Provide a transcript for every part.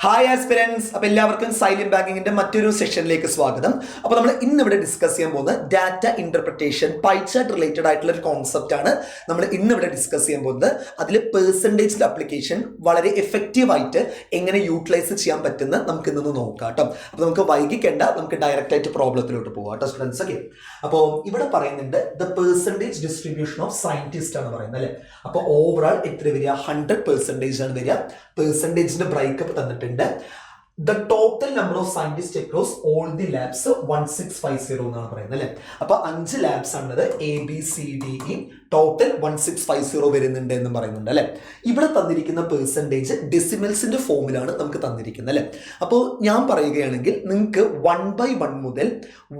Hi aspirants. അപ്പോൾ എല്ലാവർക്കും silent ബാങ്കിങ്ങിന്റെ മറ്റൊരു സെഷനിലേക്ക് സ്വാഗതം. അപ്പോൾ നമ്മൾ ഇന്ന് ഇവിടെ ഡിസ്കസ് ചെയ്യാൻ പോകുന്നത് data interpretation pie chart related ആയിട്ടുള്ള ഒരു കോൺസെപ്റ്റ് ആണ് നമ്മൾ ഇന്ന് ഇവിടെ ഡിസ്കസ് ചെയ്യാൻ പോകുന്നത്. അതിൽ പെർസെൻറ്റേജിന്റെ അപ്ലിക്കേഷൻ വളരെ എഫക്റ്റീവ് ആയിട്ട് എങ്ങനെ യൂട്ടിലൈസ് ചെയ്യാൻ പറ്റുന്ന നമുക്ക് ഇന്ന് നോക്കാം കേട്ടോ. അപ്പോൾ നമുക്ക് വൈകിക്കേണ്ട, നമുക്ക് ഡയറക്റ്റ് ആയിട്ട് പ്രോബ്ലത്തിലോട്ട് പോകാം കേട്ടോ സ്റ്റുഡൻസ്. ഓക്കെ, അപ്പോൾ ഇവിടെ പറയുന്നുണ്ട് the percentage distribution of scientist ആണ് പറയുന്നത് അല്ലേ. അപ്പോൾ ഓവറോൾ എത്ര വരിക? 100% ആണ് വരിക. പെർസെൻറ്റേജിന്റെ ബ്രേക്കപ്പ് തന്നിട്ടുണ്ട്. The total number of scientists across all the labs 1650 എന്നാണ് പറയുന്നത് അല്ലെ. അപ്പൊ 5 ലാബ്സ് ആണത്, ABCDE ടോട്ടൽ 1650 വരുന്നുണ്ട് എന്നും പറയുന്നുണ്ട് അല്ലെ. ഇവിടെ തന്നിരിക്കുന്ന പെർസെൻറ്റേജ് ഡെസിമൽസിന്റെ ഫോമിലാണ് നമുക്ക് തന്നിരിക്കുന്നത് അല്ലെ. അപ്പോൾ ഞാൻ പറയുകയാണെങ്കിൽ നിങ്ങൾക്ക് 1/1 മുതൽ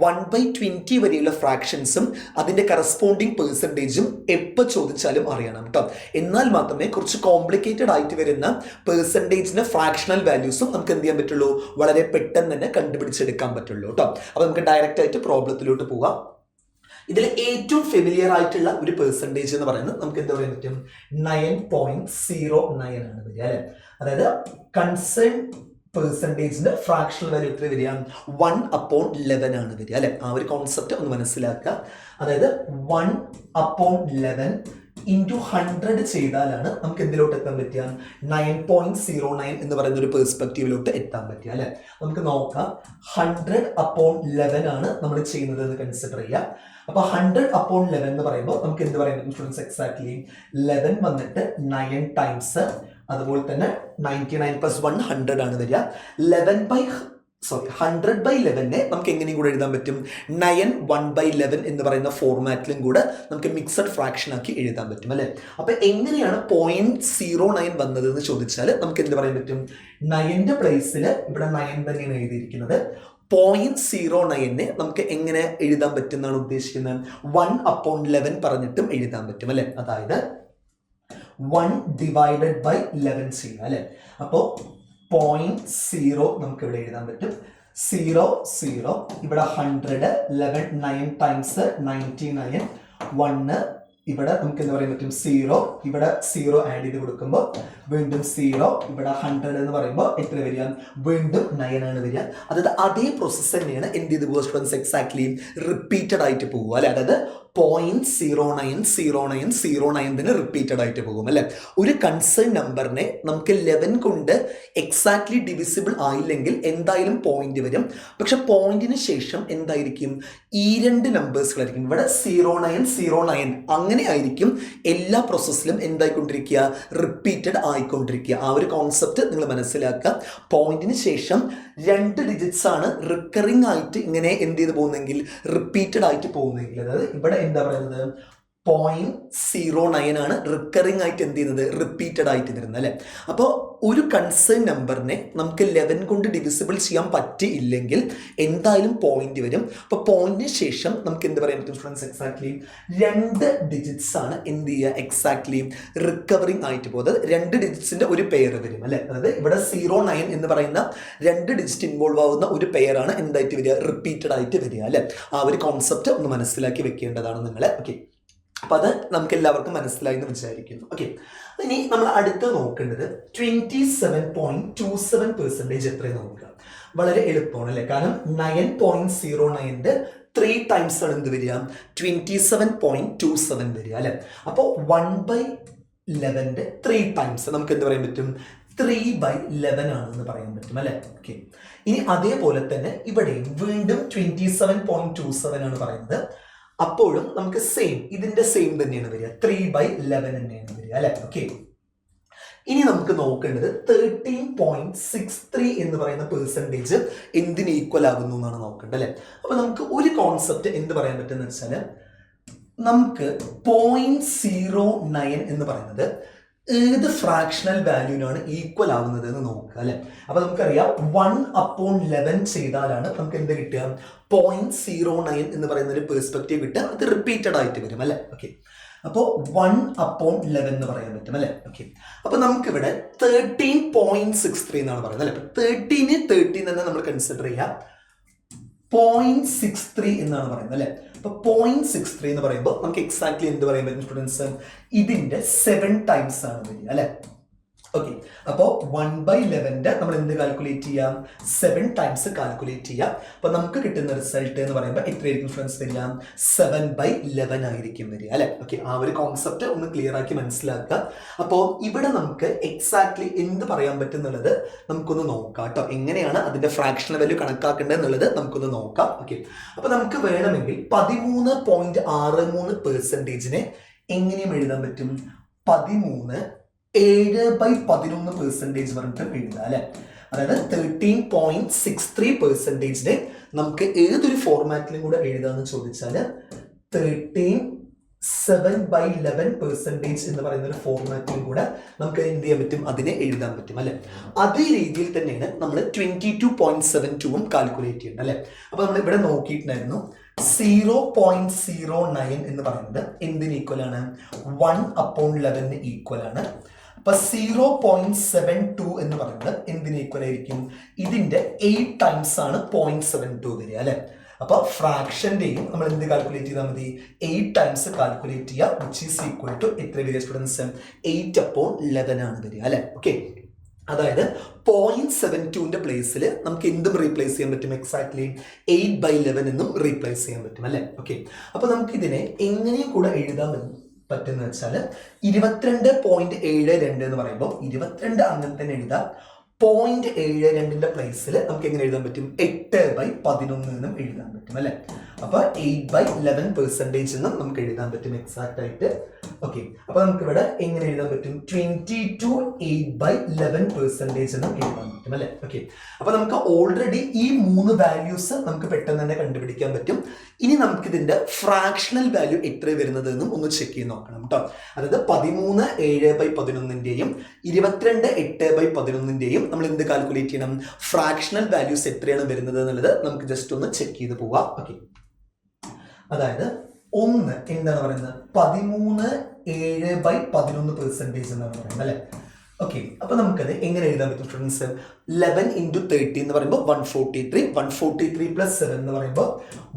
1/20 വരെയുള്ള ഫ്രാക്ഷൻസും അതിന്റെ കറസ്പോണ്ടിങ് പെർസെൻറ്റേജും എപ്പോൾ ചോദിച്ചാലും അറിയണം കേട്ടോ. എന്നാൽ മാത്രമേ കുറച്ച് കോംപ്ലിക്കേറ്റഡ് ആയിട്ട് വരുന്ന പെർസെൻറ്റേജിന്റെ ഫ്രാക്ഷണൽ വാല്യൂസും നമുക്ക് എന്ത് ചെയ്യാൻ പറ്റുള്ളൂ, വളരെ പെട്ടെന്ന് തന്നെ കണ്ടുപിടിച്ചെടുക്കാൻ പറ്റുള്ളൂ കേട്ടോ. അപ്പൊ നമുക്ക് ഡയറക്റ്റ് ആയിട്ട് പ്രോബ്ലത്തിലോട്ട് പോകാം. ഇതിൽ ഏറ്റവും ഫെമിലിയർ ആയിട്ടുള്ള ഒരു പെർസെൻറ്റേജ് എന്ന് പറയുന്നത് നമുക്ക് എന്താ പറയാൻ പറ്റും? 9.09 ആണ് വരിക അല്ലെ. അതായത് കൺസേൺ പെർസെൻറ്റേജിന്റെ ഫ്രാക്ഷണൽ വാല്യൂ എത്ര വരിക? 1/11 ആണ് വരിക അല്ലെ. ആ ഒരു കോൺസെപ്റ്റ് ഒന്ന് മനസ്സിലാക്കുക. അതായത് 1/11 into 100 ചെയ്താലാണ് നമുക്ക് എന്തിലോട്ട് എത്താൻ പറ്റുക? 9.09 എന്ന് പറയുന്ന ഒരു പെർസ്പെക്റ്റീവിലോട്ട് എത്താൻ പറ്റുക അല്ലെ. നമുക്ക് നോക്കാം. 100/11 ആണ് നമ്മൾ ചെയ്യുന്നത് എന്ന് കൺസിഡർ ചെയ്യാം. അപ്പൊ 100/11 എന്ന് പറയുമ്പോൾ നമുക്ക് എന്ത് പറയാൻ പറ്റും സ്റ്റുഡൻസ്? എക്സാക്ട്ലി 11 വന്നിട്ട് 9 ടൈംസ്, അതുപോലെ തന്നെ 99 + 1 100 ആണ് വരിക. 100/11 നമുക്ക് എങ്ങനെയും കൂടെ എഴുതാൻ പറ്റും? 9 1/11 എന്ന് പറയുന്ന ഫോർമാറ്റിലും കൂടെ നമുക്ക് മിക്സഡ് ഫ്രാക്ഷൻ ആക്കി എഴുതാൻ പറ്റും അല്ലെ. അപ്പൊ എങ്ങനെയാണ് 0.09 വന്നത് എന്ന് ചോദിച്ചാൽ നമുക്ക് എന്ത് പറയാൻ പറ്റും? 9ന്റെ പ്ലേസിൽ ഇവിടെ 9 തന്നെയാണ് എഴുതിയിരിക്കുന്നത്. 0.09 നമുക്ക് എങ്ങനെ എഴുതാൻ പറ്റും എന്നാണ് ഉദ്ദേശിക്കുന്നത്? 1/11 പറഞ്ഞിട്ടും എഴുതാൻ പറ്റും അല്ലെ. അതായത് 1/11 ചെയ്യുക അല്ലെ. അപ്പോ 0.0 നമുക്ക് ഇവിടെ എഴുതാൻ പറ്റും. 0 ഇവിടെ 100, 11 9 ടൈംസ് 99, 1 ഇവിടെ നമുക്ക് എന്താ പറയാൻ പറ്റും? 0 ഇവിടെ 0 ആഡ് ചെയ്ത് കൊടുക്കുമ്പോൾ വീണ്ടും 0, ഇവിടെ 100 എന്ന് പറയുമ്പോൾ എത്ര വരിക? വീണ്ടും 9 ആണ് വരിക. അതായത് അതേ പ്രോസസ്സ് തന്നെയാണ് എന്ത് ചെയ്ത് പോകുക സ്റ്റുഡൻസ്? എക്സാക്ട്ലി റിപ്പീറ്റഡ് ആയിട്ട് പോകുക അല്ലെ. അതായത് 0.090909 തന്നെ റിപ്പീറ്റഡ് ആയിട്ട് പോകും അല്ലെ. ഒരു കൺസേൺ നമ്പറിനെ നമുക്ക് 11 കൊണ്ട് എക്സാക്ട്ലി ഡിവിസിബിൾ ആയില്ലെങ്കിൽ എന്തായാലും പോയിന്റ് വരും. പക്ഷെ പോയിന്റിന് ശേഷം എന്തായിരിക്കും? ഈ രണ്ട് നമ്പേഴ്സുകളായിരിക്കും. ഇവിടെ 0909 അങ്ങനെ ആയിരിക്കും എല്ലാ പ്രോസസ്സിലും എന്തായിക്കൊണ്ടിരിക്കുക? റിപ്പീറ്റഡ് ആയിക്കൊണ്ടിരിക്കുക. ആ ഒരു കോൺസെപ്റ്റ് നിങ്ങൾ മനസ്സിലാക്കുക. പോയിന്റിന് ശേഷം 2 ഡിജിറ്റ്സ് ആണ് റിക്കറിംഗ് ആയിട്ട് ഇങ്ങനെ എന്ത് ചെയ്ത് പോകുന്നെങ്കിൽ, റിപ്പീറ്റഡ് ആയിട്ട് പോകുന്നെങ്കിൽ, അതായത് ഇവിടെ എന്താ പറയുന്നത്? 0.09 ആണ് റിക്കറിംഗ് ആയിട്ട് എന്ത് ചെയ്യുന്നത്? റിപ്പീറ്റഡ് ആയിട്ട് വരുന്നത് അല്ലെ. അപ്പോൾ ഒരു കൺസേൺ നമ്പറിനെ നമുക്ക് 11 കൊണ്ട് ഡിവിസിബിൾ ചെയ്യാൻ പറ്റിയില്ലെങ്കിൽ എന്തായാലും പോയിന്റ് വരും. അപ്പോൾ പോയിന്റിന് ശേഷം നമുക്ക് എന്ത് പറയാൻ പറ്റും സ്റ്റുഡൻസ്? എക്സാക്ട്ലി 2 ഡിജിറ്റ്സ് ആണ് എന്ത് ചെയ്യുക? എക്സാക്ട്ലി റിക്കവറിംഗ് ആയിട്ട് പോകുന്നത്. 2 ഡിജിറ്റ്സിന്റെ ഒരു പെയർ വരും അല്ലെ. അതായത് ഇവിടെ 09 എന്ന് പറയുന്ന 2 ഡിജിറ്റ് ഇൻവോൾവ് ആവുന്ന ഒരു പെയറാണ് എന്തായിട്ട് വരിക? റിപ്പീറ്റഡ് ആയിട്ട് വരിക അല്ലെ. ആ ഒരു കോൺസെപ്റ്റ് ഒന്ന് മനസ്സിലാക്കി വെക്കേണ്ടതാണ് നിങ്ങൾ. ഓക്കെ, അപ്പൊ അത് നമുക്ക് എല്ലാവർക്കും മനസ്സിലായി എന്ന് വിചാരിക്കുന്നു. ഓക്കെ, ഇനി നമ്മൾ അടുത്ത് നോക്കേണ്ടത് 27.27% എത്രയെന്ന് നോക്കുക. വളരെ എളുപ്പമാണ് അല്ലെ. കാരണം 9.09ന്റെ 3 ടൈംസ് ആണ് എന്ത് വരിക? 27.27 വരിക അല്ലെ. അപ്പോൾ 1/11ന്റെ 3 ടൈംസ് നമുക്ക് എന്ത് പറയാൻ പറ്റും? 3/11 ആണെന്ന് പറയാൻ പറ്റും അല്ലെ. ഓക്കെ, ഇനി അതേപോലെ തന്നെ ഇവിടെയും വീണ്ടും 27.27 ആണ് പറയുന്നത്. അപ്പോഴും നമുക്ക് സെയിം, ഇതിന്റെ സെയിം തന്നെയാണ് വരിക. 3/11 തന്നെയാണ് വരിക അല്ലെ. ഓക്കെ, ഇനി നമുക്ക് നോക്കേണ്ടത് 13.63 എന്ന് പറയുന്ന പെർസെൻറ്റേജ് എന്തിന് ഈക്വൽ ആകുന്നു എന്നാണ് നോക്കേണ്ടത് അല്ലെ. അപ്പൊ നമുക്ക് ഒരു കോൺസെപ്റ്റ് എന്ത് പറയാൻ പറ്റുന്ന വെച്ചാൽ, നമുക്ക് 0.09 എന്ന് പറയുന്നത് ഏത് ഫ്രാക്ഷണൽ വാല്യൂവിനാണ് ഈക്വൽ ആവുന്നത് എന്ന് നോക്കുക അല്ലെ. അപ്പൊ നമുക്കറിയാം 1/11 ചെയ്താലാണ് നമുക്ക് എന്ത് കിട്ടുക? 0.09 എന്ന് പറയുന്ന ഒരു പെർസ്പെക്റ്റീവ് കിട്ടുക. അത് റിപ്പീറ്റഡ് ആയിട്ട് വരും അല്ലെ. ഓക്കെ, അപ്പോൾ 1/11 എന്ന് പറയാൻ പറ്റും അല്ലെ. ഓക്കെ, അപ്പൊ നമുക്കിവിടെ 13.63 എന്നാണ് പറയുന്നത് അല്ലെ. 13 തന്നെ നമ്മൾ കൺസിഡർ ചെയ്യാം. 0.63 എന്നാണ് പറയുന്നത് അല്ലെ. അപ്പൊ 0.63 എന്ന് പറയുമ്പോൾ നമുക്ക് എക്സാക്ട്ലി എന്ത് പറയാൻ പറ്റും സ്റ്റുഡൻസ്? ഇതിന്റെ 7 ടൈംസ് ആണ് വരിക അല്ലെ. ഓക്കെ, അപ്പോൾ 1/11 നമ്മൾ എന്ത് കാൽക്കുലേറ്റ് ചെയ്യാം? 7 ടൈംസ് കാൽക്കുലേറ്റ് ചെയ്യാം. അപ്പോൾ നമുക്ക് കിട്ടുന്ന റിസൾട്ട് എന്ന് പറയുമ്പോൾ എത്രയായിരിക്കും ഫ്രണ്ട്സ് വരിക? 7/11 ആയിരിക്കും വരിക അല്ലെ. ഓക്കെ, ആ ഒരു കോൺസെപ്റ്റ് ഒന്ന് ക്ലിയർ ആക്കി മനസ്സിലാക്കുക. അപ്പോൾ ഇവിടെ നമുക്ക് എക്സാക്ട്ലി എന്ത് പറയാൻ പറ്റും എന്നുള്ളത് നമുക്കൊന്ന് നോക്കാം കേട്ടോ. എങ്ങനെയാണ് അതിന്റെ ഫ്രാക്ഷണൽ വാല്യൂ കണക്കാക്കേണ്ടത് എന്നുള്ളത് നമുക്കൊന്ന് നോക്കാം. ഓക്കെ, അപ്പോൾ നമുക്ക് വേണമെങ്കിൽ 13.63% എങ്ങനെയും എഴുതാൻ പറ്റും? 7/11% പറഞ്ഞിട്ട് എഴുതാം അല്ലെ. അതായത് 13.63% നമുക്ക് ഏതൊരു ഫോർമാറ്റിലും കൂടെ എഴുതാന്ന് ചോദിച്ചാൽ 13.7/11% എന്ന് പറയുന്ന ഒരു ഫോർമാറ്റിലും കൂടെ നമുക്ക് എന്ത് ചെയ്യാൻ പറ്റും? അതിനെ എഴുതാൻ പറ്റും അല്ലെ. അതേ രീതിയിൽ തന്നെയാണ് നമ്മൾ 22.72 കാൽക്കുലേറ്റ് ചെയ്യേണ്ടത് അല്ലെ. അപ്പൊ നമ്മൾ ഇവിടെ നോക്കിയിട്ടുണ്ടായിരുന്നു 0.09 എന്ന് പറയുന്നത് എന്തിന് ഈക്വൽ ആണ്? 1/11 ഈക്വൽ ആണ്. അപ്പൊ 0.72 എന്ന് പറയുന്നത് എന്തിന് ഈക്വൽ ആയിരിക്കും? ഇതിന്റെ 8 ടൈംസ് ആണ് 0.72 വരിക അല്ലെ. അപ്പൊ ഫ്രാക്ഷന്റെയും നമ്മൾ എന്ത് കാൽക്കുലേറ്റ് ചെയ്താൽ മതി? 8 ടൈംസ് കാൽക്കുലേറ്റ് ചെയ്യുക, വിച്ച് ഈസ് ഈക്വൽ ടു എത്ര വരിക സ്റ്റുഡൻസ്? 8/11 ആണ് വരിക അല്ലെ. ഓക്കെ, അതായത് 0.72ന്റെ പ്ലേസിൽ നമുക്ക് എന്തും റീപ്ലേസ് ചെയ്യാൻ പറ്റും? എക്സാക്ട്ലി 8/11 എന്നും റീപ്ലേസ് ചെയ്യാൻ പറ്റും അല്ലെ. ഓക്കെ, അപ്പൊ നമുക്ക് ഇതിനെ എങ്ങനെയും കൂടെ എഴുതാൻ പറ്റുന്ന വെച്ചാൽ 22.72 എന്ന് പറയുമ്പോൾ 22 അങ്ങനെ തന്നെ എഴുതാം. 0.72ന്റെ പ്ലേസിൽ നമുക്ക് എങ്ങനെ എഴുതാൻ പറ്റും? 8/11 എന്നും എഴുതാൻ പറ്റും അല്ലെ. അപ്പൊ 8/11% എന്നും നമുക്ക് എഴുതാൻ പറ്റും എക്സാക്ട് ആയിട്ട്. ഓക്കെ, അപ്പൊ നമുക്ക് ഇവിടെ എങ്ങനെ എഴുതാൻ പറ്റും? 22.8/11% എന്നും എഴുതാൻ പറ്റും അല്ലെ. ഓക്കെ, അപ്പൊ നമുക്ക് ഓൾറെഡി ഈ 3 വാല്യൂസ് നമുക്ക് പെട്ടെന്ന് തന്നെ കണ്ടുപിടിക്കാൻ പറ്റും. ഇനി നമുക്ക് ഇതിന്റെ ഫ്രാക്ഷണൽ വാല്യൂ എത്ര വരുന്നത് എന്നും ഒന്ന് ചെക്ക് ചെയ്ത് നോക്കണം കേട്ടോ. അതായത് 13.7/11ന്റെയും 22.8/11ന്റെയും നമ്മൾ എന്ത് കാൽക്കുലേറ്റ് ചെയ്യണം? ഫ്രാക്ഷണൽ വാല്യൂസ് എത്രയാണ് വരുന്നത് എന്നുള്ളത് നമുക്ക് ജസ്റ്റ് ഒന്ന് ചെക്ക് ചെയ്ത് പോവാം. ഓക്കെ, അതായത് ഒന്ന് എന്താണ് പറയുന്നത്? 13.7/11% എന്നാണ് പറയുന്നത് അല്ലെ. ഓക്കെ, അപ്പൊ നമുക്കത് എങ്ങനെ എഴുതാൻ പറ്റും സ്റ്റുഡൻസ്? 11 × 30 എന്ന് പറയുമ്പോൾ 143. 143 + 7 എന്ന് പറയുമ്പോൾ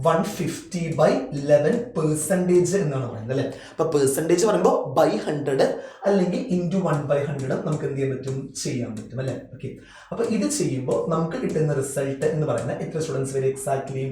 150/11% എന്നാണ് പറയുന്നത് അല്ലെ. അപ്പൊ പെർസെൻറ്റേജ് പറയുമ്പോൾ by 100 അല്ലെങ്കിൽ into 1/100 നമുക്ക് എന്ത് ചെയ്യാൻ പറ്റും? ചെയ്യാൻ പറ്റും അല്ലെ. ഓക്കെ, അപ്പൊ ഇത് ചെയ്യുമ്പോൾ നമുക്ക് കിട്ടുന്ന റിസൾട്ട് എന്ന് പറയുന്നത് എത്ര സ്റ്റുഡൻസ് വരെ? എക്സാക്ട്ലി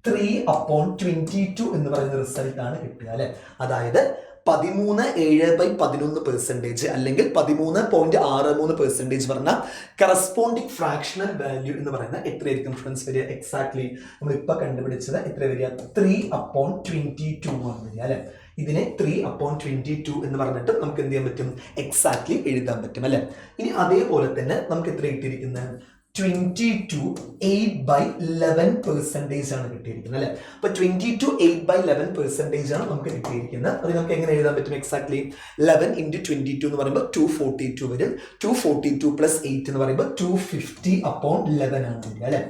3/22 എന്ന് പറയുന്ന റിസൾട്ട് ആണ് കിട്ടുക അല്ലെ. അതായത് 13.7/11% അല്ലെങ്കിൽ 13.63% പറഞ്ഞാൽ കറസ്പോണ്ടിങ് ഫ്രാക്ഷണൽ വാല്യൂ എന്ന് പറയുന്നത് എത്രയായിരിക്കും ഫ്രണ്ട്സ് വരിക? എക്സാക്ട്ലി നമ്മൾ ഇപ്പൊ കണ്ടുപിടിച്ചത് എത്ര വരിക? 3/22 ആണ് വരിക അല്ലെ. ഇതിനെ 3/22 എന്ന് പറഞ്ഞിട്ട് നമുക്ക് എന്ത് ചെയ്യാൻ പറ്റും? എക്സാക്ട്ലി എഴുതാൻ പറ്റും അല്ലെ. ഇനി അതേപോലെ തന്നെ നമുക്ക് എത്ര കിട്ടിയിരിക്കുന്നത്? 22.8/11% ആണ് കിട്ടിയിരിക്കുന്നത് അല്ലെ. അപ്പൊ 22.8/11% ആണ് നമുക്ക് കിട്ടിയിരിക്കുന്നത്. അത് നമുക്ക് എങ്ങനെ എഴുതാൻ പറ്റും? എക്സാക്ട്ലി 11 × 22 എന്ന് പറയുമ്പോൾ 242 വരും. 242 + 8 എന്ന് പറയുമ്പോൾ 250/11 ആണ് വരിക അല്ലെ.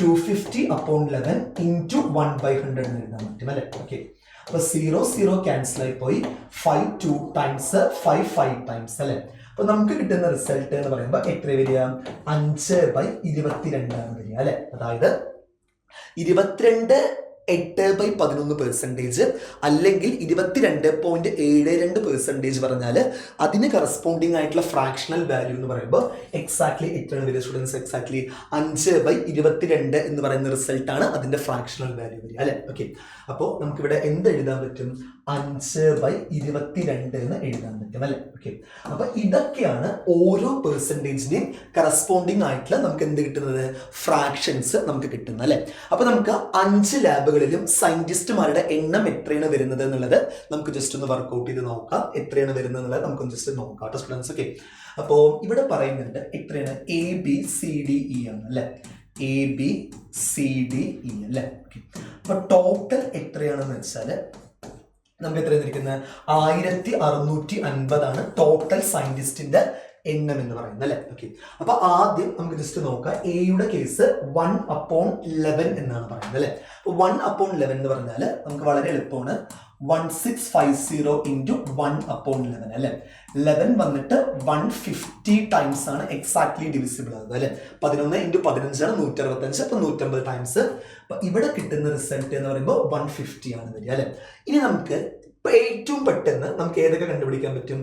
250/11 into 1/100 എന്ന് എഴുതാൻ പറ്റും അല്ലെ. ഓക്കെ, അപ്പൊ 0 ക്യാൻസൽ ആയി പോയി. 5 2 ടൈംസ് 5 5 ടൈംസ് അല്ലെ. അപ്പൊ നമുക്ക് കിട്ടുന്ന റിസൾട്ട് എന്ന് പറയുമ്പോൾ എത്ര വരിക? 5/22 ആണ് വരിക അല്ലെ. അതായത് 22.8/11% അല്ലെങ്കിൽ 22.72% പറഞ്ഞാൽ അതിന് കറസ്പോണ്ടിങ് ആയിട്ടുള്ള ഫ്രാക്ഷണൽ വാല്യൂ എന്ന് പറയുമ്പോൾ എക്സാക്ട്ലി എത്രയാണ് വരിക സ്റ്റുഡൻസ്? എക്സാക്ട്ലി 5/22 എന്ന് പറയുന്ന റിസൾട്ട് ആണ് അതിന്റെ ഫ്രാക്ഷണൽ വാല്യൂ വരിക അല്ലെ. ഓക്കെ, അപ്പോൾ നമുക്കിവിടെ എന്ത് എഴുതാൻ പറ്റും? 5/22 എന്ന് എഴുതാൻ പറ്റും അല്ലെ. ഓക്കെ, അപ്പൊ ഇതൊക്കെയാണ് ഓരോ പെർസെൻറ്റേജിന്റെയും കറസ്പോണ്ടിങ് ആയിട്ടുള്ള നമുക്ക് എന്ത് കിട്ടുന്നത്? ഫ്രാക്ഷൻസ് നമുക്ക് കിട്ടുന്നത് അല്ലെ. അപ്പൊ നമുക്ക് 5 ലാബുകളിലും സയന്റിസ്റ്റുമാരുടെ എണ്ണം എത്രയാണ് വരുന്നത് എന്നുള്ളത് നമുക്ക് ജസ്റ്റ് ഒന്ന് വർക്ക്ഔട്ട് ചെയ്ത് നോക്കാം. എത്രയാണ് വരുന്നത് എന്നുള്ളത് നമുക്ക് ജസ്റ്റ് നോക്കാം സ്റ്റുഡൻസ്. ഓക്കെ, അപ്പോൾ ഇവിടെ പറയുന്നുണ്ട് എത്രയാണ്? ABCDE ആണ് അല്ലെ. ABCDE അല്ലെ. ഓക്കെ, അപ്പൊ ടോട്ടൽ എത്രയാണെന്ന് വെച്ചാൽ നമുക്ക് എത്ര തന്നിരിക്കുന്നത്? 1650 ആണ് ടോട്ടൽ സയന്റിസ്റ്റിന്റെ എണ്ണം എന്ന് പറയുന്നത് അല്ലെ. ഓക്കെ, അപ്പൊ ആദ്യം നമുക്ക് ജസ്റ്റ് നോക്കാം. എയുടെ കേസ് 1/11 എന്നാണ് പറയുന്നത് അല്ലെ. അപ്പൊ 1/11 എന്ന് പറഞ്ഞാൽ നമുക്ക് വളരെ എളുപ്പമാണ്. 1650 × 1/11 അല്ലെ. 11 വന്നിട്ട് 150 ടൈംസ് ആണ് എക്സാക്ട്ലി ഡിവിസിബിൾ ആകുന്നത് അല്ലെ. 11 × 15 ആണ് 165. അപ്പൊ 150 ടൈംസ്. അപ്പൊ ഇവിടെ കിട്ടുന്ന റിസൾട്ട് എന്ന് പറയുമ്പോൾ 150 ആണ് വരിക അല്ലെ. ഇനി നമുക്ക് ഇപ്പൊ ഏറ്റവും പെട്ടെന്ന് നമുക്ക് ഏതൊക്കെ കണ്ടുപിടിക്കാൻ പറ്റും?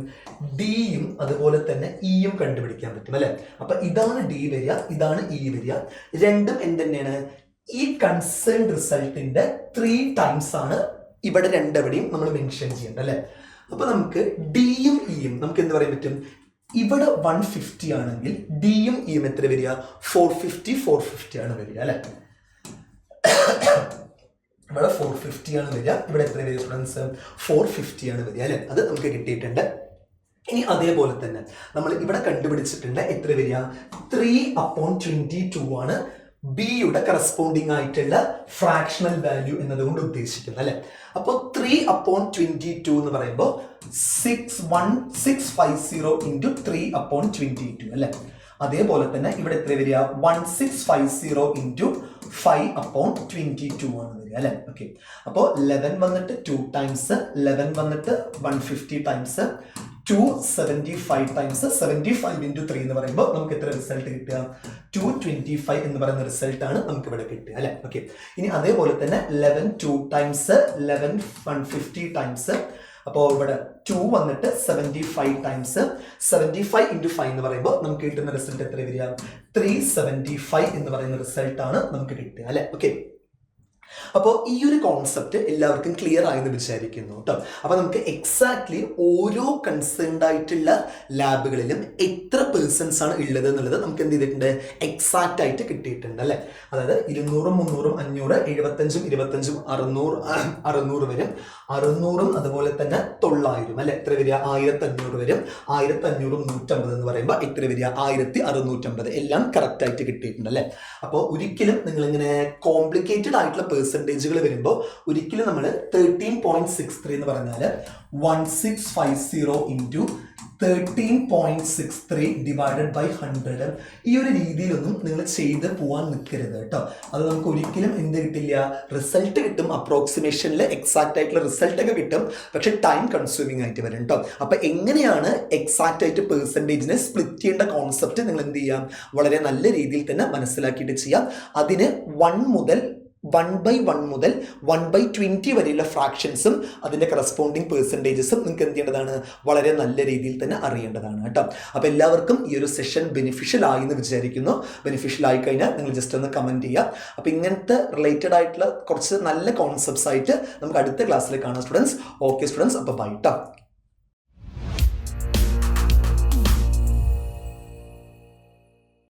ഡിയും അതുപോലെ തന്നെ ഇയും കണ്ടുപിടിക്കാൻ പറ്റും അല്ലെ. അപ്പൊ ഇതാണ് ഡി വരിക, ഇതാണ് ഇ വരിക. രണ്ടും എന്തെന്നെയാണ്? ഈ കൺസേൺ റിസൾട്ടിന്റെ 3 ടൈംസ് ആണ് ഇവിടെ രണ്ടെവിടെയും നമ്മൾ മെൻഷൻ ചെയ്യേണ്ടത് അല്ലെ. അപ്പൊ നമുക്ക് ഡിയും ഇയും നമുക്ക് എന്ത് പറയാൻ പറ്റും? ഇവിടെ 150 ആണെങ്കിൽ ഡിയും ഇയും എത്ര വരിക? 450 ആണ് വരിക അല്ലെ. ഇവിടെ 450 ആണ് വരിക, ഇവിടെ എത്ര വരിക സ്റ്റുഡൻസ്? 450 ആണ് വരിക അല്ലെ. അത് നമുക്ക് കിട്ടിയിട്ടുണ്ട്. ഇനി അതേപോലെ തന്നെ നമ്മൾ ഇവിടെ കണ്ടുപിടിച്ചിട്ടുണ്ട് എത്ര വരിക? 3/22 ആണ് ബിയുടെ കറസ്പോണ്ടിങ് ആയിട്ടുള്ള ഫ്രാക്ഷണൽ വാല്യൂ എന്നതുകൊണ്ട് ഉദ്ദേശിക്കുന്നത് അല്ലെ. അപ്പോൾ 3/22 എന്ന് പറയുമ്പോൾ 61650 ഇൻറ്റു 3/22 അല്ലെ. അതേപോലെ തന്നെ ഇവിടെ എത്ര വരിക? 1650 ഇൻറ്റു 5/22 ആണ് വരിക അല്ലെ. ഓക്കെ, അപ്പോൾ 11 വന്നിട്ട് 2 ടൈംസ്, 11 വന്നിട്ട് 150 ടൈംസ്, 275 ടൈംസ് 75 ഇൻറ്റു 3 എന്ന് പറയുമ്പോൾ നമുക്ക് എത്ര റിസൾട്ട് കിട്ടുക? 225 എന്ന് പറയുന്ന റിസൾട്ട് ആണ് നമുക്ക് ഇവിടെ കിട്ടുക അല്ലെ. ഓക്കെ, ഇനി അതേപോലെ തന്നെ 11 2 ടൈംസ്, 11 150 ടൈംസ്, അപ്പോൾ ഇവിടെ 2 വന്നിട്ട് 75 ടൈംസ് 75 ഇൻറ്റു 5 എന്ന് പറയുമ്പോൾ നമുക്ക് കിട്ടുന്ന റിസൾട്ട് എത്ര വരിക? 375 എന്ന് പറയുന്ന റിസൾട്ട് ആണ് നമുക്ക് കിട്ടുക അല്ലെ. ഓക്കെ, അപ്പോൾ ഈ ഒരു കോൺസെപ്റ്റ് എല്ലാവർക്കും ക്ലിയർ ആയെന്ന് വിചാരിക്കുന്നു കേട്ടോ. അപ്പോൾ നമുക്ക് എക്സാക്ട്ലി ഓരോ കൺസേൺഡ് ആയിട്ടുള്ള ലാബുകളിലും എത്ര പേഴ്സൺസ് ആണ് ഉള്ളത് എന്നുള്ളത് നമുക്ക് എന്ത് ചെയ്തിട്ടുണ്ട്? എക്സാക്റ്റ് ആയിട്ട് കിട്ടിയിട്ടുണ്ട് അല്ലെ. അതായത് 200 300 500 75 25 600 വരും, 600 അതുപോലെ തന്നെ 900 അല്ലെ. എത്ര വരിക? 1500 വരും. 1500 150 എന്ന് പറയുമ്പോൾ എത്ര വരിക? 1650. എല്ലാം കറക്റ്റ് ആയിട്ട് കിട്ടിയിട്ടുണ്ട് അല്ലെ. അപ്പോൾ ഒരിക്കലും നിങ്ങളിങ്ങനെ കോംപ്ലിക്കേറ്റഡ് ആയിട്ടുള്ള പെർസെൻറ്റേജുകൾ വരുമ്പോൾ ഒരിക്കലും നമ്മൾ 13.63 എന്ന് പറഞ്ഞാൽ 1650 ഇൻറ്റു 13.63 ഡിവൈഡഡ് ബൈ 100 ഈ ഒരു രീതിയിലൊന്നും നിങ്ങൾ ചെയ്ത് പോകാൻ നിൽക്കരുത് കേട്ടോ. അത് നമുക്ക് ഒരിക്കലും എന്ത് കിട്ടില്ല? റിസൾട്ട് കിട്ടും, അപ്രോക്സിമേഷനിൽ എക്സാക്റ്റ് ആയിട്ടുള്ള റിസൾട്ട് ഒക്കെ കിട്ടും, പക്ഷെ ടൈം കൺസ്യൂമിങ് ആയിട്ട് വരും കേട്ടോ. അപ്പൊ എങ്ങനെയാണ് എക്സാക്റ്റ് ആയിട്ട് പെർസെൻറ്റേജിനെ സ്പ്ലിറ്റ് ചെയ്യേണ്ട കോൺസെപ്റ്റ് നിങ്ങൾ എന്ത് ചെയ്യാം? വളരെ നല്ല രീതിയിൽ തന്നെ മനസ്സിലാക്കിയിട്ട് ചെയ്യാം. അതിന് 1 മുതൽ 1/20 വരെയുള്ള ഫ്രാക്ഷൻസും അതിൻ്റെ കറസ്പോണ്ടിങ് പെർസെൻറ്റേജസും നിങ്ങൾക്ക് എന്ത് ചെയ്യേണ്ടതാണ്? വളരെ നല്ല രീതിയിൽ തന്നെ അറിയേണ്ടതാണ് കേട്ടോ. അപ്പോൾ എല്ലാവർക്കും ഈ ഒരു സെഷൻ ബെനിഫിഷ്യൽ ആയി എന്ന് വിചാരിക്കുന്നു. ബെനിഫിഷ്യൽ ആയി കഴിഞ്ഞാൽ നിങ്ങൾ ജസ്റ്റ് ഒന്ന് കമൻറ്റ് ചെയ്യുക. അപ്പോൾ ഇങ്ങനത്തെ റിലേറ്റഡ് ആയിട്ടുള്ള കുറച്ച് നല്ല കോൺസെപ്റ്റ്സ് ആയിട്ട് നമുക്ക് അടുത്ത ക്ലാസ്സിൽ കാണാം സ്റ്റുഡൻസ്. ഓക്കെ സ്റ്റുഡൻസ്, അപ്പോൾ ബൈ ട്ടോ.